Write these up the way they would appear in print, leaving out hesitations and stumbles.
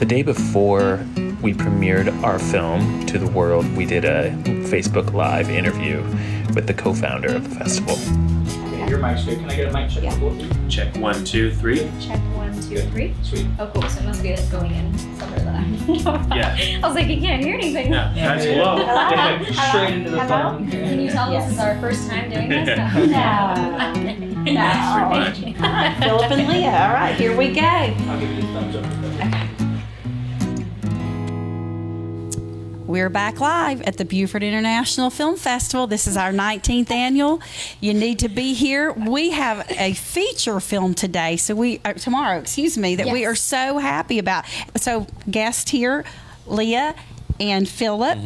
the day before we premiered our film to the world, we did a Facebook Live interview with the co-founder of the festival. Your mic's good. Can I get a mic check? Yeah. Check 1, 2, 3. Check 1, 2, 3. Sweet. Oh, cool. So it must be like going in somewhere that I don't know about. Yeah. I was like, you can't hear anything. Yeah. Guys, hello. Hello. Straight into the phone. Can you tell this is our first time doing this? Pretty much. Philip and Leah. All right, here we go. I'll give you a thumbs up. Okay. We're back live at the Beaufort International Film Festival. This is our 19th annual. You need to be here. We have a feature film today, tomorrow, that we are so happy about. So guest here, Leah and Philip.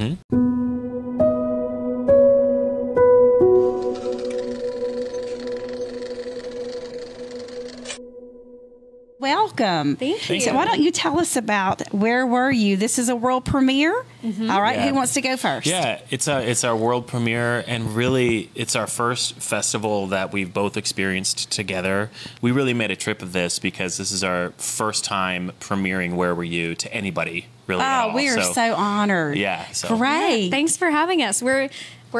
Welcome. Thank you. So why don't you tell us about where were you? This is a world premiere. All right, Yeah. Who wants to go first? Yeah, it's our world premiere, and really it's our first festival that we've both experienced together. We really made a trip of this because this is our first time premiering Where Were You to anybody, really. at all. We are so honored. Yeah, so. Great. Yeah, thanks for having us. We're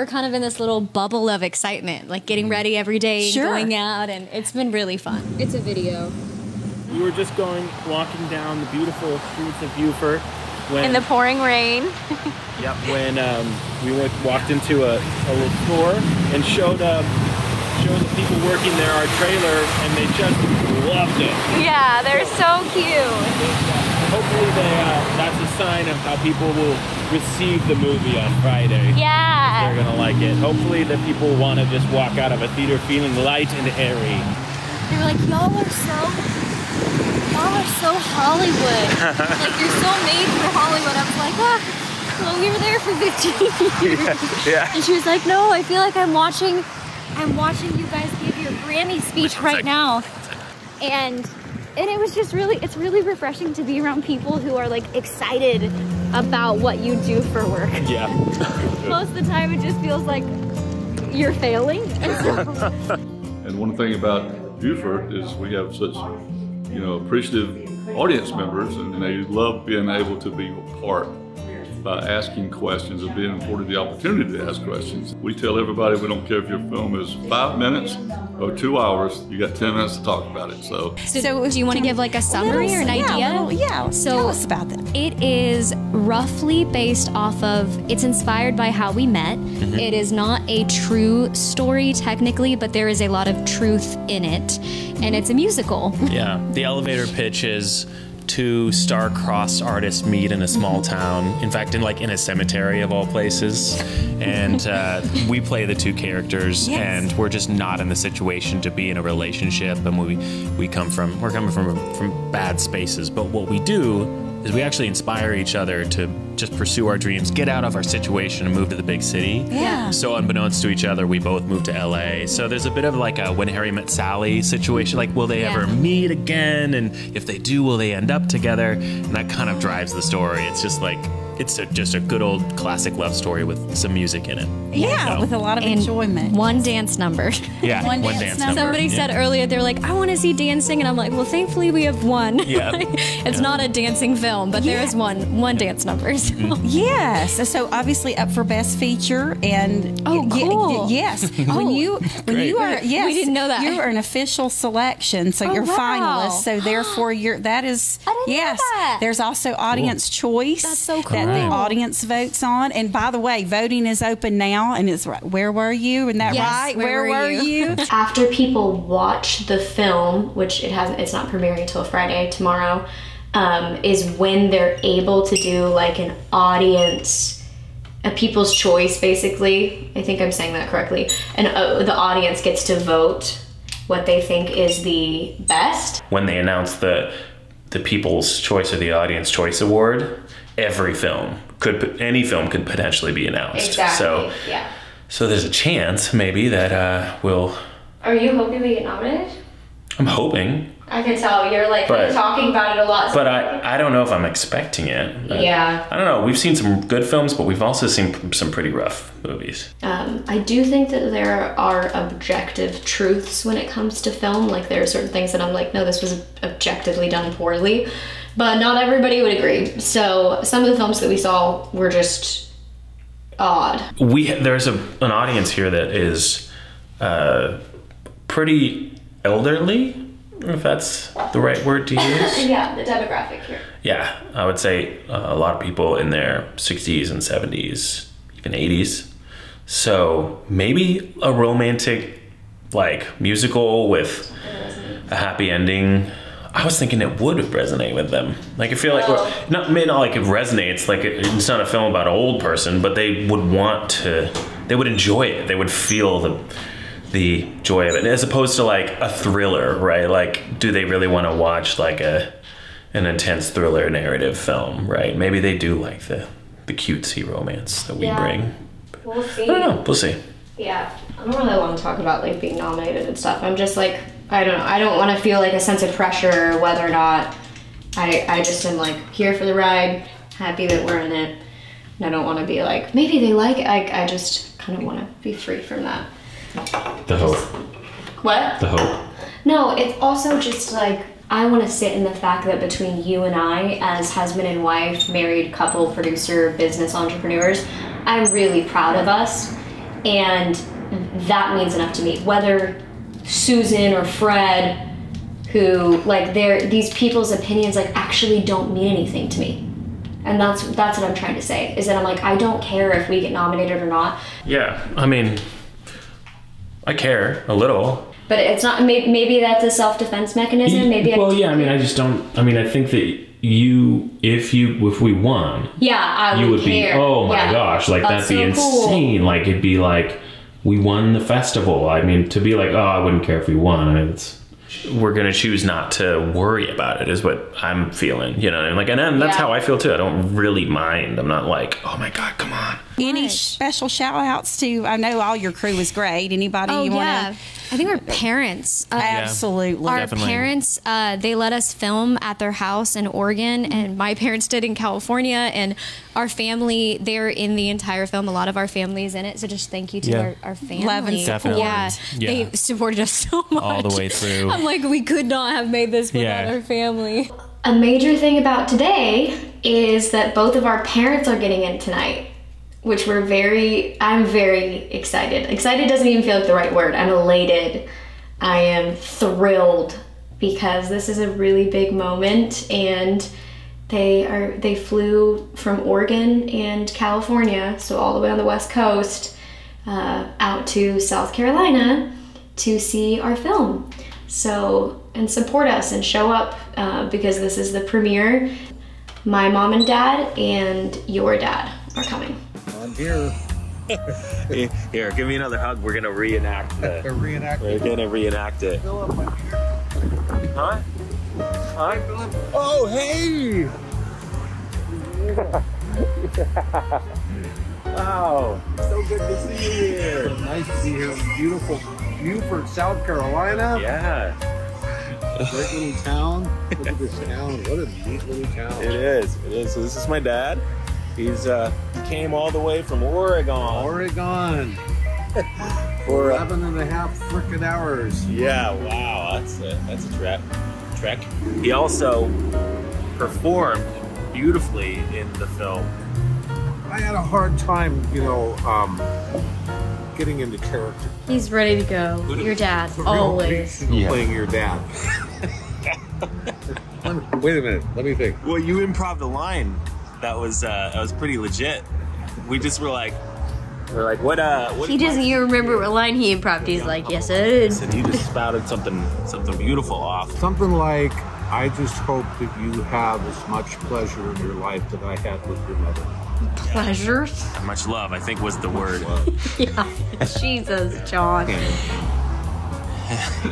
kind of in this little bubble of excitement, like getting ready every day, Sure. going out, and it's been really fun. It's a video. We were just walking down the beautiful streets of Beaufort when In the pouring rain. when we walked into a little store and showed the people working there our trailer, and they just loved it. Yeah, they're so cute. Hopefully that's a sign of how people will receive the movie on Friday. Yeah. They're gonna like it. Hopefully that people want to just walk out of a theater feeling light and airy. They were like, y'all are so Hollywood. Like, you're so made for Hollywood. I was like, well, we were there for 15 years. Yeah. And she was like, no, I feel like I'm watching you guys give your Grammy speech right now. And it was just it's really refreshing to be around people who are like excited about what you do for work. Yeah. Most of the time it just feels like you're failing. And one thing about Beaufort is we have such, appreciative audience members, and they love being able to be a part by asking questions and being afforded the opportunity to ask questions. We tell everybody we don't care if your film is 5 minutes or 2 hours, you got 10 minutes to talk about it. So do you want to give like a summary or an idea? So tell us about that. It is roughly based off of, it's inspired by how we met. It is not a true story technically, but there is a lot of truth in it. And it's a musical. Yeah, the elevator pitch is two star-crossed artists meet in a small town. In fact, in a cemetery of all places. And we play the two characters, and we're just not in the situation to be in a relationship. And we're coming from bad spaces. But what we do is we actually inspire each other to just pursue our dreams, get out of our situation and move to the big city. Yeah. So unbeknownst to each other, we both moved to LA. So there's a bit of like a When Harry Met Sally situation, like will they ever meet again? And if they do, will they end up together? And that kind of drives the story. It's just like, just a good old classic love story with some music in it. Yeah, So- with a lot of enjoyment. One dance number. Yeah, One one dance dance number. number. Somebody Yeah. said earlier, they were like, I want to see dancing. And I'm like, well, thankfully we have one. Yeah. It's not a dancing film, but there is one dance number. So. Yes. So obviously up for Best Feature, and cool. yes, when you are We didn't know that. you are an official selection, so you're wow. finalists. So therefore, that is I didn't know that. There's also audience choice. That's so that the cool. audience votes on. And by the way, voting is open now, and it's Where Were You? Isn't that Yes, right? Where Were You? After people watch the film, which it's not premiering until Friday, tomorrow, is when they're able to do like an audience, a people's choice, basically. I think I'm saying that correctly. And the audience gets to vote what they think is the best. When they announce the People's Choice or the Audience Choice Award, any film could potentially be announced. Exactly. So, yeah. So there's a chance maybe that we'll. Are you hoping we get nominated? I'm hoping. I can tell you're like talking about it a lot. But I don't know if I'm expecting it. Yeah. I don't know. We've seen some good films, but we've also seen some pretty rough movies. I do think that there are objective truths when it comes to film. Like there are certain things that I'm like, no, this was objectively done poorly. but not everybody would agree. So some of the films that we saw were just odd. There's an audience here that is pretty elderly, if that's the right word to use. Yeah, the demographic here. Yeah, I would say a lot of people in their 60s and 70s, even 80s. So maybe a romantic, like, musical with a happy ending. I was thinking it would resonate with them. Like, I feel like, not like it resonates, like it's not a film about an old person, but they would enjoy it. They would feel the joy of it, as opposed to like a thriller, right? Like, do they really want to watch like an intense thriller narrative film, right? Maybe they do like the cutesy romance that we bring. We'll see. I don't know. We'll see. Yeah, I don't really want to talk about like being nominated and stuff. I'm just like, I don't know. I don't want to feel like a sense of pressure whether or not. I just am like here for the ride, happy that we're in it. And I don't want to be like, maybe they like it. I just kind of want to be free from that. The hope. What? The hope. No, it's also just like, I want to sit in the fact that between you and I, as husband and wife, married couple, producer, business entrepreneurs, I'm really proud of us. And that means enough to me. Whether Susan or Fred, who, like, these people's opinions, like, actually don't mean anything to me. And that's what I'm trying to say, is that I'm like, I don't care if we get nominated or not. Yeah, I mean, I care a little. But it's not, maybe that's a self-defense mechanism. Maybe I think that if we won, I you would care. be, oh my gosh, like That's that'd be so insane. cool. Like, it'd be like, we won the festival. I mean, to be like, oh, I wouldn't care if we won. I mean, we're gonna choose not to worry about it, is what I'm feeling, you know. And like, and that's how I feel too. I don't really mind. I'm not like, oh my god, come on. Any special shout outs to, I know all your crew was great. Anybody you want to? I think our parents. Absolutely. Our Definitely. parents, they let us film at their house in Oregon, and my parents did in California, and our family, they're in the entire film. A lot of our family's in it, so just thank you to our family. Love and support. Yeah, they supported us so much. All the way through. I'm like, we could not have made this without our family. A major thing about today is that both of our parents are getting in tonight, which I'm very excited. Excited doesn't even feel like the right word. I'm elated. I am thrilled because this is a really big moment, and they flew from Oregon and California, so all the way on the West Coast, out to South Carolina to see our film. So, and support us and show up because this is the premiere. My mom and dad and your dad are coming. I'm here. Here, give me another hug. We're gonna reenact the. We're gonna reenact it. Huh? Hi, Philip. Oh, hey! Wow. So good to see you here. Nice to be here in beautiful Beaufort, South Carolina. Yeah. Great little town. Look at this town. What a neat little town. It is. So this is my dad. He came all the way from Oregon. Oregon. For 11 and a half frickin' hours. Yeah, wow, that's a trek. He also performed beautifully in the film. I had a hard time, getting into character. He's ready to go. Your dad, always. Playing your dad. Wait a minute, let me think. Well, you improv the line. That was pretty legit. We just were like, what? He doesn't even remember what line he improv. He's like, yes, it is. And he just spouted something beautiful off. Something like, I just hope that you have as much pleasure in your life that I had with your mother. Pleasure? Much love, I think, was the word. Yeah. Jesus, John.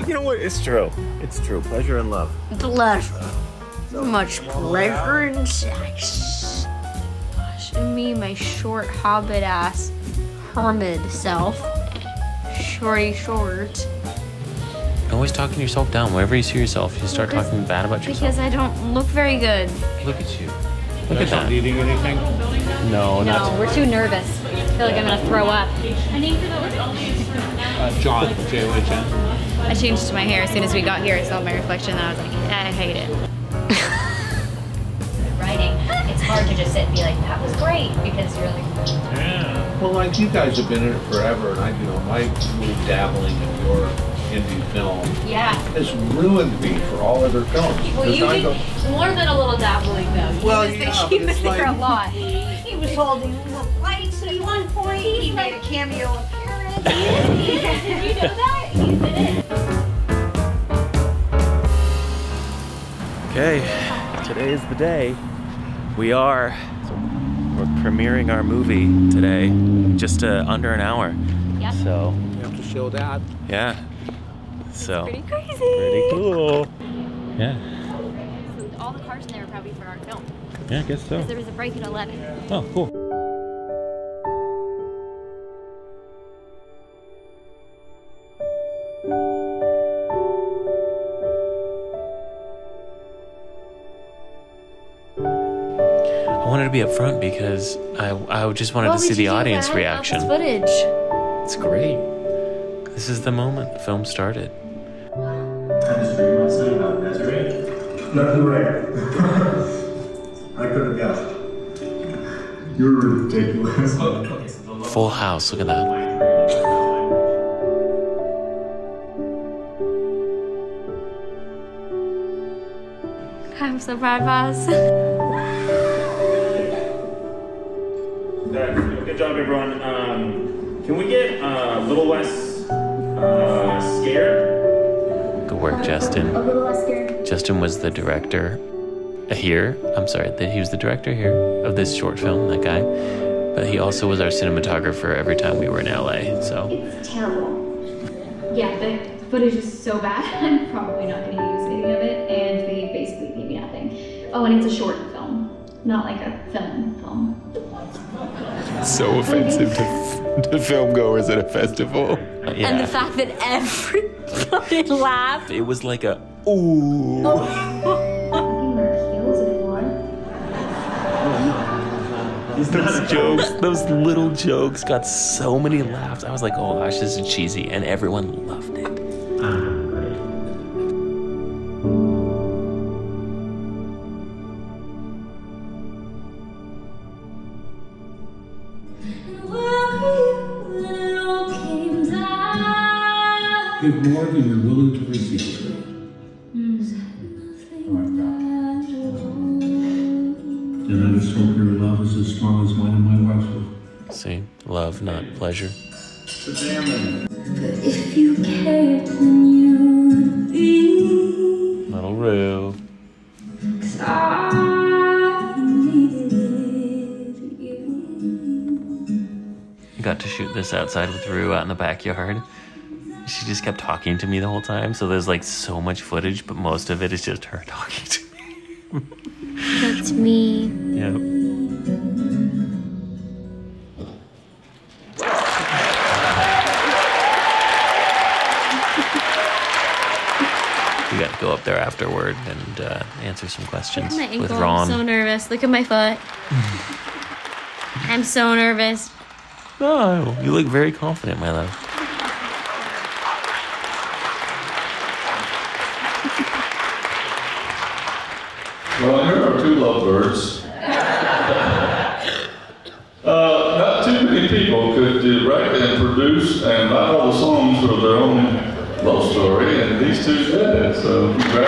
You know what? It's true. It's true. Pleasure and love. Pleasure. So much pleasure and sex. Gosh, and me, my short hobbit ass hermit self. Shorty short. Always talking yourself down. Whenever you see yourself, you start talking bad about yourself. Because I don't look very good. Look at you. Look at that. Eating anything? No, No, we're too nervous. I feel like I'm gonna throw up. John, J-O-H-N. I changed my hair as soon as we got here. I saw my reflection and I was like, I hate it. hard to just sit and be like, that was great, because you're like, Yeah. Well, like you guys have been in it forever, and my little dabbling in your indie film yeah. has ruined me for all other films. Well, you did more than a little dabbling, though. Well, he it's was there like- a lot. He was holding the lights at one point. He made a cameo appearance. Did you know that? He did it. Okay, today is the day. We're premiering our movie today, just under an hour. Yep. So, You have to show that. yeah. So, Pretty crazy. pretty cool. Yeah. So all the cars in there are probably for our film. Yeah, I guess so. Because there was a break at 11. Oh, cool. I wanted to be up front because I just wanted to see the audience reaction. Footage. It's great. This is the moment the film started. I just figured my son about Desiree. Nothing right. I could have guessed. You're ridiculous. Full house, look at that. I'm so proud of us. Good job, everyone. Can we get a little less scared? Good work, Justin. A little less scared. Justin was the director here. I'm sorry, he was the director here of this short film, that guy. But he also was our cinematographer every time we were in LA, so. It's terrible. Yeah, the footage is so bad. I'm probably not going to use any of it, and they basically gave me nothing. Oh, and it's a short film, not like a film. So offensive to film goers at a festival. Yeah. And the fact that everybody laughed. It was like a, ooh. Those jokes, those little jokes got so many laughs. I was like, oh gosh, this is cheesy. And everyone loved it. Give more than you're willing to receive. And I just hope your love is as strong as mine and my wife's was. See, love, not pleasure. If you cared, then you'd be. Little Rue. Got to shoot this outside with Rue out in the backyard. She just kept talking to me the whole time, so there's like so much footage, but most of it is just her talking to me. That's me. Yep. We got to go up there afterward and answer some questions Look at my ankle. with Ron. I'm so nervous. Look at my foot. I'm so nervous. Oh, you look very confident, my love. Well, here are two lovebirds. Not too many people could write and produce and write all the songs for their own love story, and these two did it. So, congratulations.